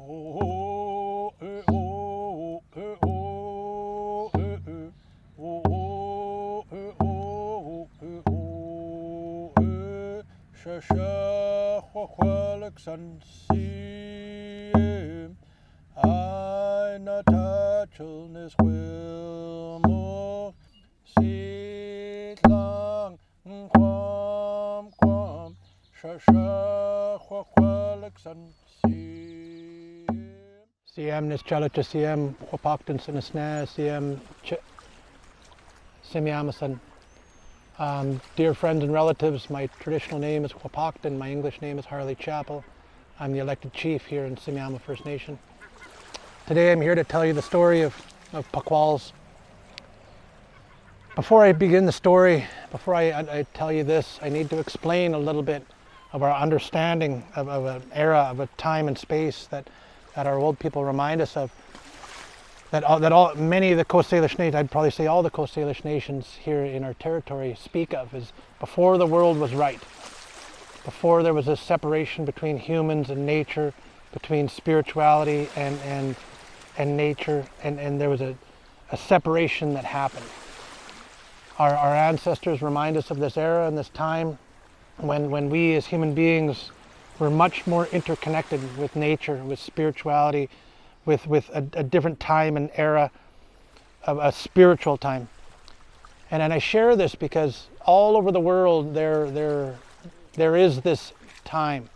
Oh, eh, oh, eh, oh, eh, eh. Oh, eh, oh, eh, oh, eh. Shashahwalak Sansim. I natachelnis wilmo. Sit lang quam. Shashahwalak Sansim. Siem Nischalcha Siem Wapaktan Sinasna Siem Semiahmoo. Dear friends and relatives, my traditional name is Wapaktan, my English name is Harley Chappell. I'm the elected chief here in Semiahmoo First Nation. Today I'm here to tell you the story of P'Quals. Before I begin the story, before I tell you this, I need to explain a little bit of our understanding of an era, of a time and space that our old people remind us of. Many of the Coast Salish nations, I'd probably say all the Coast Salish nations here in our territory speak of, is before the world was right, before there was a separation between humans and nature, between spirituality and nature, and there was a separation that happened. Our ancestors remind us of this era and this time when we as human beings were much more interconnected with nature, with spirituality, with a different time and era, of a spiritual time. And I share this because all over the world there is this time.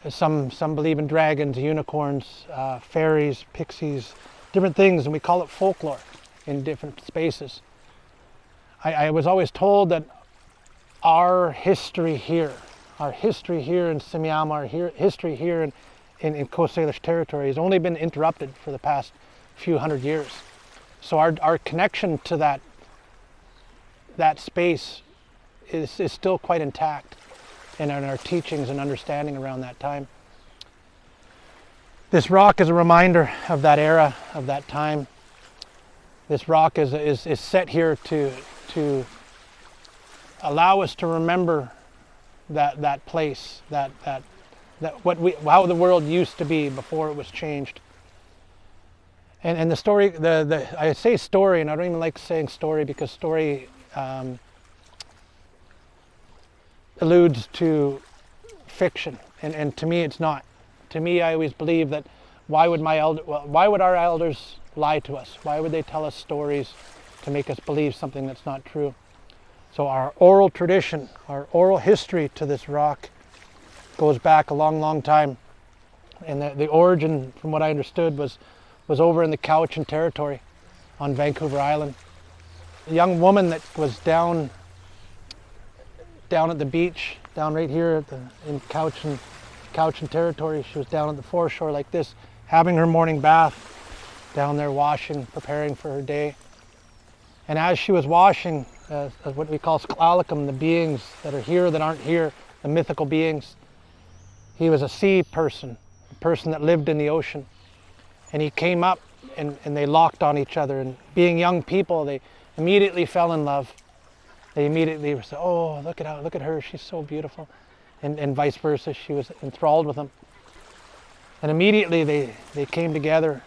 Some believe in dragons, unicorns, fairies, pixies, different things, and we call it folklore in different spaces. I was always told that our history here in Semiahmoo, our history here in Coast Salish territory has only been interrupted for the past few hundred years. So our connection to that space is still quite intact in our teachings and understanding around that time. This rock is a reminder of that era, of that time. This rock is set here to allow us to remember that place, how the world used to be before it was changed. And the story, I say story, and I don't even like saying story because story alludes to fiction, and to me it's not. To me, I always believe that why would our elders lie to us? Why would they tell us stories to make us believe something that's not true? So our oral tradition, our oral history to this rock goes back a long time. And the origin, from what I understood, was over in the Cowichan territory on Vancouver Island. A young woman that was down at the beach, down right here in Cowichan territory. She was down at the foreshore like this, having her morning bath, down there washing, preparing for her day. And as she was washing, what we call Sklalakam, the beings that are here that aren't here, the mythical beings. He was a sea person, a person that lived in the ocean. And he came up and they locked on each other. And being young people, they immediately fell in love. They immediately said, oh, look at her, she's so beautiful. And vice versa, she was enthralled with him. And immediately they came together.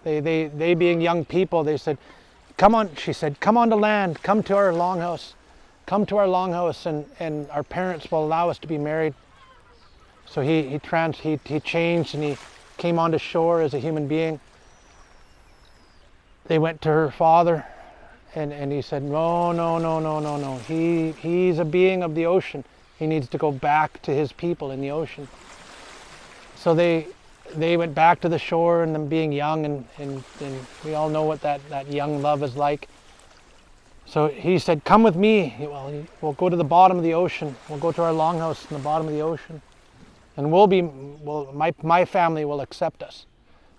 They being young people, they said, come on, she said, come on to land, come to our longhouse. Come to our longhouse and our parents will allow us to be married. So he changed and he came onto shore as a human being. They went to her father and he said, no. He's a being of the ocean. He needs to go back to his people in the ocean. So they went back to the shore, and them being young and we all know what that young love is like. So he said, come with me. We'll go to the bottom of the ocean. We'll go to our longhouse in the bottom of the ocean. And my family will accept us.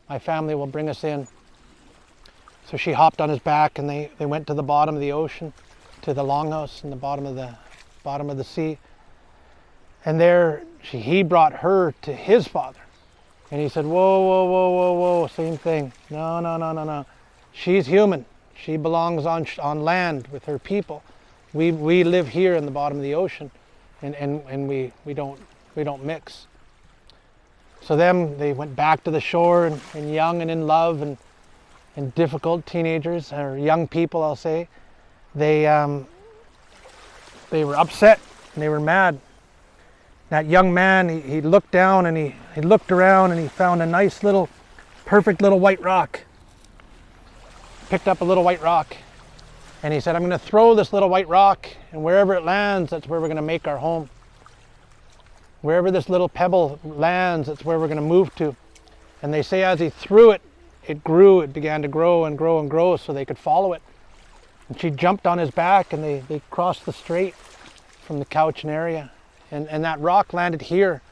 My family will bring us in. So she hopped on his back and they went to the bottom of the ocean, to the longhouse in the bottom of the sea. And there he brought her to his father. And he said, whoa, same thing. No. She's human. She belongs on land with her people. We live here in the bottom of the ocean, and we don't mix. So they went back to the shore and young and in love and difficult teenagers, or young people I'll say, they were upset and they were mad. That young man, he looked down and he looked around and he found a nice little, perfect little white rock. Picked up a little white rock and he said, I'm going to throw this little white rock, and wherever it lands, that's where we're going to make our home. Wherever this little pebble lands, that's where we're going to move to. And they say as he threw it, it grew, it began to grow and grow and grow so they could follow it. And she jumped on his back and they crossed the strait from the Cowichan area. And that rock landed here,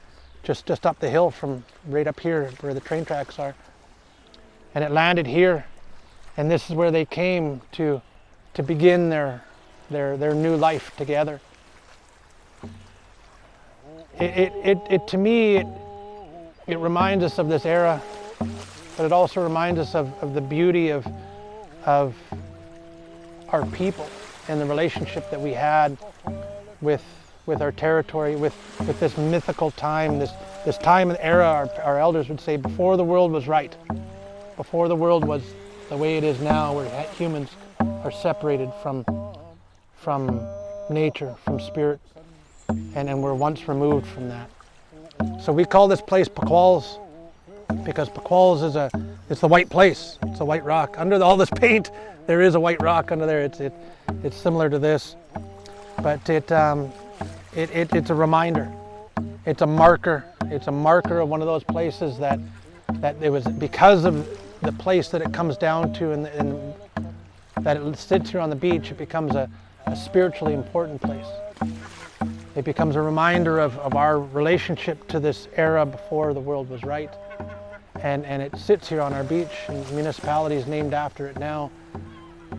just up the hill from right up here where the train tracks are. And it landed here. And this is where they came to begin their new life together. To me, it reminds us of this era, but it also reminds us of the beauty of our people and the relationship that we had with our territory, with this mythical time, this time and era, our elders would say, before the world was right, before the world was the way it is now, where humans are separated from nature, from spirit, and we're once removed from that. So we call this place P'Quals because P'Quals it's the white place. It's a white rock. Under all this paint, there is a white rock under there. It's similar to this, but it's a reminder. It's a marker. It's a marker of one of those places that it was because of the place that it comes down to and that it sits here on the beach. It becomes a spiritually important place. It becomes a reminder of our relationship to this era before the world was right. And it sits here on our beach, and the municipality is named after it now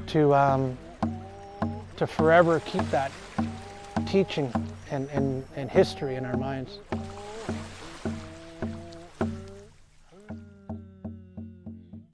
to forever keep that teaching and history in our minds.